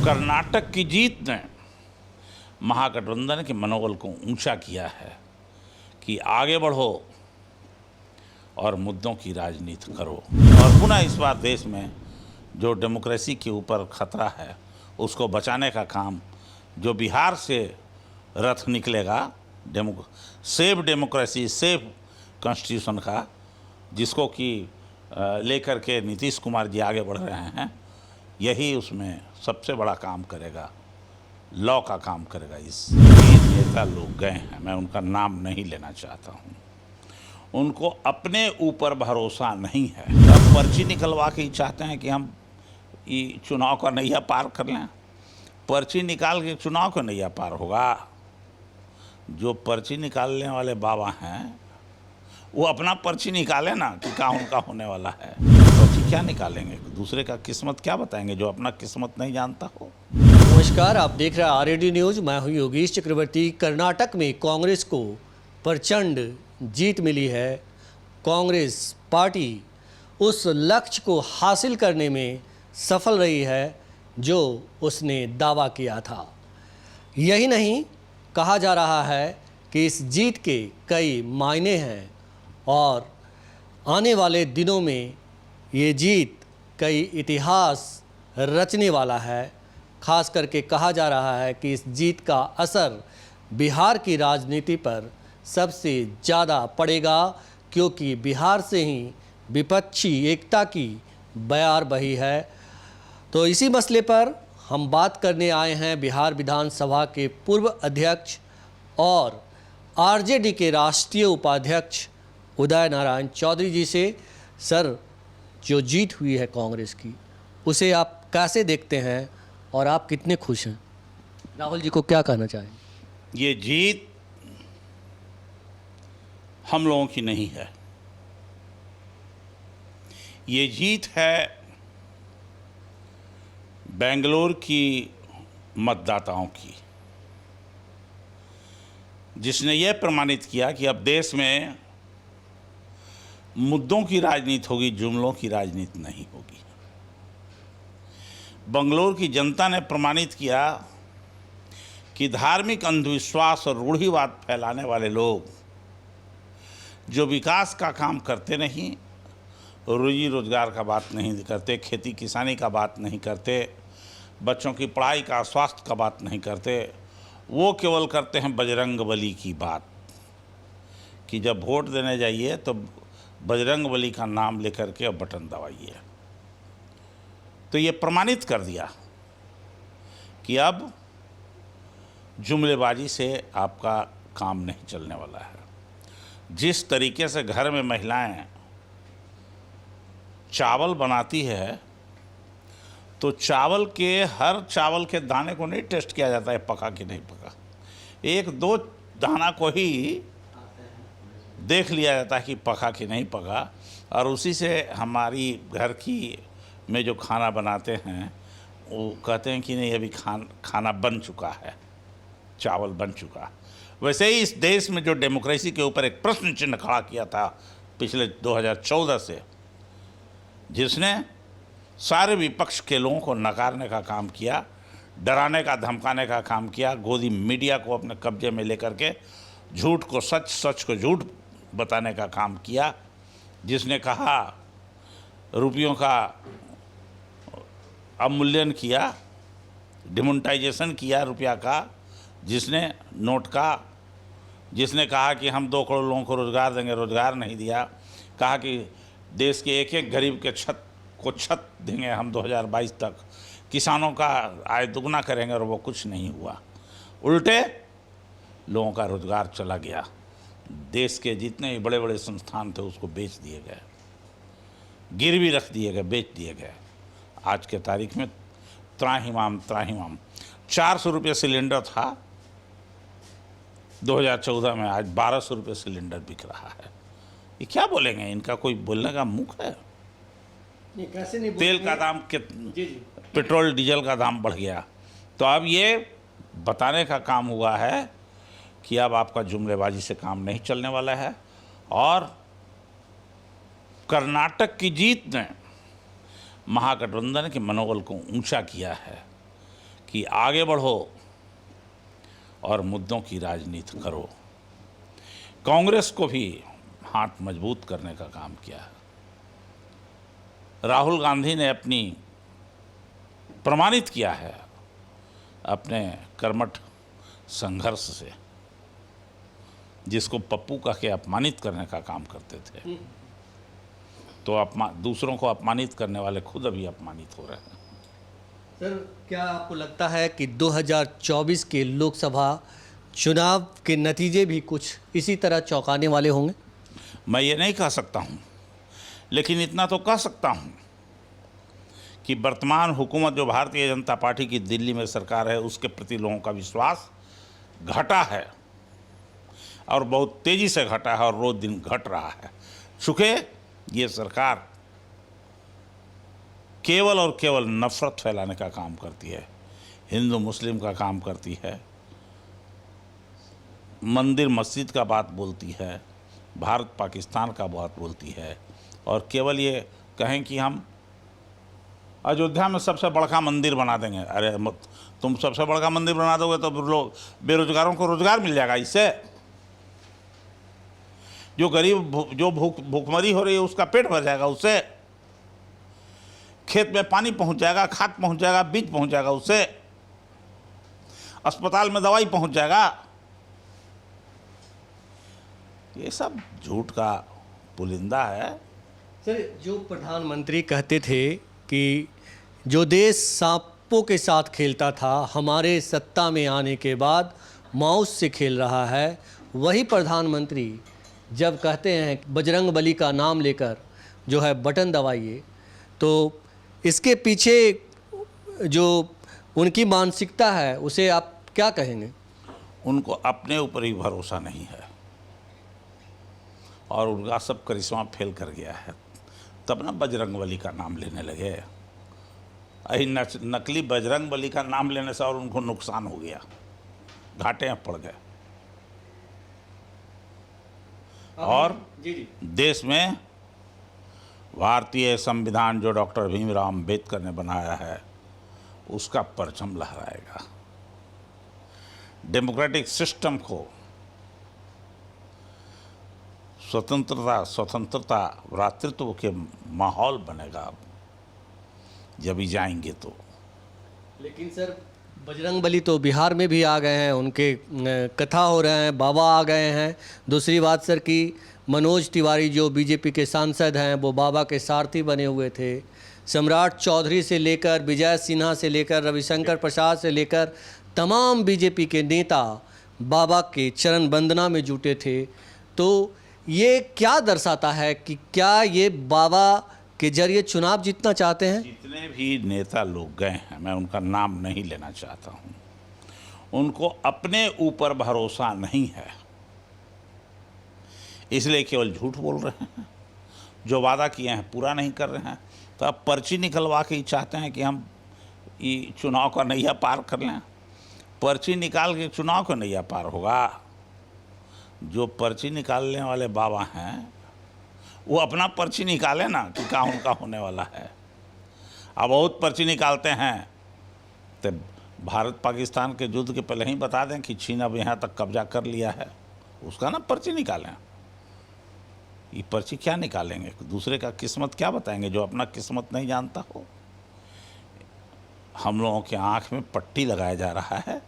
कर्नाटक की जीत ने महागठबंधन के मनोबल को ऊंचा किया है कि आगे बढ़ो और मुद्दों की राजनीति करो। और पुनः इस बार देश में जो डेमोक्रेसी के ऊपर खतरा है उसको बचाने का काम जो बिहार से रथ निकलेगा, सेफ डेमोक्रेसी, सेफ कॉन्स्टिट्यूशन का, जिसको कि लेकर के नीतीश कुमार जी आगे बढ़ रहे हैं, यही उसमें सबसे बड़ा काम करेगा, लॉ का काम करेगा। इस नेता लोग गए हैं, मैं उनका नाम नहीं लेना चाहता हूँ, उनको अपने ऊपर भरोसा नहीं है। अब पर्ची निकलवा के ही चाहते हैं कि हम ये चुनाव का नैया पार कर लें। पर्ची निकाल के चुनाव का नैया पार होगा? जो पर्ची निकालने वाले बाबा हैं वो अपना पर्ची निकाले ना कि क्या उनका होने वाला है। पर्ची क्या निकालेंगे, दूसरे का किस्मत क्या बताएंगे जो अपना किस्मत नहीं जानता हो। नमस्कार, आप देख रहे हैं आरएडी न्यूज। मैं हूं योगेश चक्रवर्ती। कर्नाटक में कांग्रेस को प्रचंड जीत मिली है। कांग्रेस पार्टी उस लक्ष्य को हासिल करने में सफल रही है जो उसने दावा किया था। यही नहीं, कहा जा रहा है कि इस जीत के कई मायने हैं और आने वाले दिनों में ये जीत कई इतिहास रचने वाला है। खास करके कहा जा रहा है कि इस जीत का असर बिहार की राजनीति पर सबसे ज़्यादा पड़ेगा, क्योंकि बिहार से ही विपक्षी एकता की बयार बही है। तो इसी मसले पर हम बात करने आए हैं बिहार विधानसभा के पूर्व अध्यक्ष और आरजेडी के राष्ट्रीय उपाध्यक्ष उदय नारायण चौधरी जी से। सर, जो जीत हुई है कांग्रेस की, उसे आप कैसे देखते हैं और आप कितने खुश हैं? राहुल जी को क्या कहना चाहें? ये जीत हम लोगों की नहीं है, ये जीत है बेंगलोर की मतदाताओं की, जिसने यह प्रमाणित किया कि अब देश में मुद्दों की राजनीति होगी, जुमलों की राजनीति नहीं होगी। बेंगलोर की जनता ने प्रमाणित किया कि धार्मिक अंधविश्वास और रूढ़िवाद फैलाने वाले लोग जो विकास का काम करते नहीं, रोजी रोजगार का बात नहीं करते, खेती किसानी का बात नहीं करते, बच्चों की पढ़ाई का, स्वास्थ्य का बात नहीं करते, वो केवल करते हैं बजरंगबली की बात कि जब वोट देने जाइए तो बजरंगबली का नाम लेकर के बटन दबाइए। तो ये प्रमाणित कर दिया कि अब जुमलेबाजी से आपका काम नहीं चलने वाला है। जिस तरीके से घर में महिलाएं चावल बनाती है तो हर चावल के दाने को नहीं टेस्ट किया जाता है पका कि नहीं पका, एक दो दाना को ही देख लिया जाता है कि पका कि नहीं पका, और उसी से हमारी घर की में जो खाना बनाते हैं वो कहते हैं कि नहीं अभी खाना बन चुका है, चावल बन चुका। वैसे ही इस देश में जो डेमोक्रेसी के ऊपर एक प्रश्न चिन्ह खड़ा किया था पिछले 2014 से, जिसने सारे विपक्ष के लोगों को नकारने का काम किया, डराने का, धमकाने का काम किया, गोदी मीडिया को अपने कब्जे में लेकर के झूठ को सच, सच को झूठ बताने का काम किया, जिसने कहा रुपयों का अवमूल्यन किया, डिमोनेटाइजेशन किया रुपया का, जिसने नोट का, जिसने कहा कि हम 2 करोड़ लोगों को रोज़गार देंगे, रोज़गार नहीं दिया, कहा कि देश के एक एक गरीब के छत देंगे हम 2022 तक, किसानों का आय दुगना करेंगे, और वो कुछ नहीं हुआ। उल्टे लोगों का रोज़गार चला गया, देश के जितने भी बड़े बड़े संस्थान थे उसको बेच दिए गए, गिरवी रख दिए गए, बेच दिए गए। आज के तारीख में त्राहिमाम 400 रुपये सिलेंडर था 2014 में, आज 1200 रुपये सिलेंडर बिक रहा है। ये क्या बोलेंगे, इनका कोई बोलने का मुख है? नहीं, कैसे नहीं? तेल का दाम पेट्रोल डीजल का दाम बढ़ गया। तो अब ये बताने का काम हुआ है कि अब आपका जुमलेबाजी से काम नहीं चलने वाला है। और कर्नाटक की जीत ने महागठबंधन के मनोबल को ऊंचा किया है कि आगे बढ़ो और मुद्दों की राजनीति करो। कांग्रेस को भी हाथ मजबूत करने का काम किया है। राहुल गांधी ने अपनी प्रमाणित किया है अपने कर्मठ संघर्ष से, जिसको पप्पू कह के अपमानित करने का काम करते थे, तो दूसरों को अपमानित करने वाले खुद अभी अपमानित हो रहे हैं। सर, क्या आपको लगता है कि 2024 के लोकसभा चुनाव के नतीजे भी कुछ इसी तरह चौंकाने वाले होंगे? मैं ये नहीं कह सकता हूँ, लेकिन इतना तो कह सकता हूँ कि वर्तमान हुकूमत जो भारतीय जनता पार्टी की दिल्ली में सरकार है, उसके प्रति लोगों का विश्वास घटा है और बहुत तेज़ी से घटा है और रोज दिन घट रहा है। चूँकि ये सरकार केवल और केवल नफरत फैलाने का काम करती है, हिंदू मुस्लिम का काम करती है, मंदिर मस्जिद का बात बोलती है, भारत पाकिस्तान का बात बोलती है, और केवल ये कहें कि हम अयोध्या में सबसे बड़ा मंदिर बना देंगे। अरे तुम सबसे बड़ा मंदिर बना दोगे तो लोग बेरोजगारों को रोजगार मिल जाएगा इससे। जो गरीब जो भूखमरी हो रही है उसका पेट भर जाएगा उससे। खेत में पानी पहुंच जाएगा, खाद पहुंच जाएगा, बीज पहुंच जाएगा उससे। अस्पताल में दवाई पहुंच जाएगा। ये सब झूठ का पुलिंदा है। सर, जो प्रधानमंत्री कहते थे कि जो देश सांपों के साथ खेलता था, हमारे सत्ता में आने के बाद माउस से खेल रहा है, वही प्रधानमंत्री जब कहते हैं बजरंग बली का नाम लेकर जो है बटन दबाइए, तो इसके पीछे जो उनकी मानसिकता है उसे आप क्या कहेंगे? उनको अपने ऊपर ही भरोसा नहीं है और उनका सब करिश्मा फेल कर गया है, तब ना बजरंगबली का नाम लेने लगे। अही नकली बजरंगबली का नाम लेने से और उनको नुकसान हो गया, घाटे में पड़ गए। और देश में भारतीय संविधान जो डॉक्टर भीमराव अम्बेडकर ने बनाया है उसका परचम लहराएगा। डेमोक्रेटिक सिस्टम को स्वतंत्रता भ्रातृत्व के माहौल बनेगा जब ही जाएंगे तो। लेकिन सर, बजरंगबली तो बिहार में भी आ गए हैं, उनके कथा हो रहे हैं, बाबा आ गए हैं। दूसरी बात सर कि मनोज तिवारी जो बीजेपी के सांसद हैं वो बाबा के सारथी बने हुए थे। सम्राट चौधरी से लेकर विजय सिन्हा से लेकर रविशंकर प्रसाद से लेकर तमाम बीजेपी के नेता बाबा के चरण वंदना में जुटे थे। तो ये क्या दर्शाता है कि क्या ये बाबा के जरिए चुनाव जीतना चाहते हैं? जितने भी नेता लोग गए हैं, मैं उनका नाम नहीं लेना चाहता हूं, उनको अपने ऊपर भरोसा नहीं है, इसलिए केवल झूठ बोल रहे हैं। जो वादा किए हैं पूरा नहीं कर रहे हैं, तो अब पर्ची निकलवा के ही चाहते हैं कि हम ये चुनाव का नैया पार कर लें। पर्ची निकाल के चुनाव का नैया पार होगा? जो पर्ची निकालने वाले बाबा हैं वो अपना पर्ची निकाले ना कि क्या उनका होने वाला है। अब बहुत पर्ची निकालते हैं तो भारत पाकिस्तान के युद्ध के पहले ही बता दें कि चीन अब यहाँ तक कब्जा कर लिया है, उसका ना पर्ची निकालें। ये पर्ची क्या निकालेंगे? दूसरे का किस्मत क्या बताएंगे जो अपना किस्मत नहीं जानता हो। हम लोगों के आँख में पट्टी लगाया जा रहा है,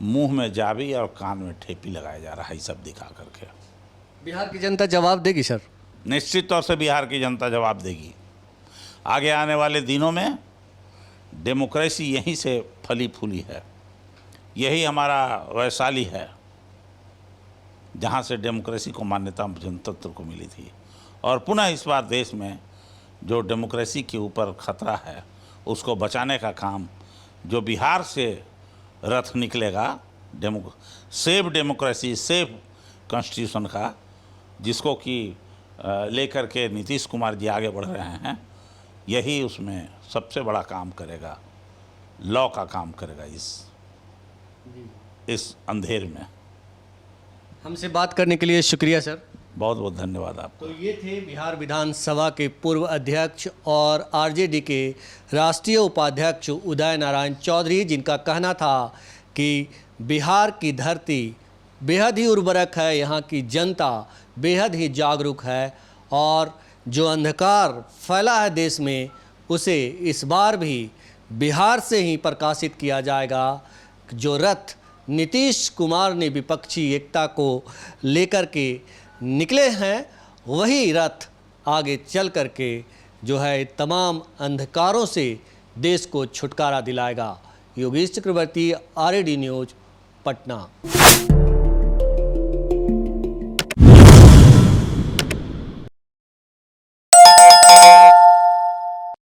मुंह में जाबी और कान में ठेपी लगाया जा रहा है, ये सब दिखा करके। बिहार की जनता जवाब देगी सर? निश्चित तौर से बिहार की जनता जवाब देगी। आगे आने वाले दिनों में डेमोक्रेसी यहीं से फली फूली है। यही हमारा वैशाली है जहाँ से डेमोक्रेसी को मान्यता जनतंत्र को मिली थी। और पुनः इस बार देश में जो डेमोक्रेसी के ऊपर खतरा है उसको बचाने का काम जो बिहार से रथ निकलेगा, सेव डेमोक्रेसी सेव कॉन्स्टिट्यूशन का, जिसको कि लेकर के नीतीश कुमार जी आगे बढ़ रहे हैं, यही उसमें सबसे बड़ा काम करेगा, लॉ का काम करेगा इस अंधेर में। हमसे बात करने के लिए शुक्रिया सर। बहुत बहुत धन्यवाद आपको। तो ये थे बिहार विधानसभा के पूर्व अध्यक्ष और आरजेडी के राष्ट्रीय उपाध्यक्ष उदय नारायण चौधरी, जिनका कहना था कि बिहार की धरती बेहद ही उर्वरक है, यहाँ की जनता बेहद ही जागरूक है और जो अंधकार फैला है देश में उसे इस बार भी बिहार से ही प्रकाशित किया जाएगा। जो रथ नीतीश कुमार ने विपक्षी एकता को लेकर के निकले हैं, वही रथ आगे चल करके जो है तमाम अंधकारों से देश को छुटकारा दिलाएगा। योगेश चक्रवर्ती, आरएडी न्यूज़, पटना।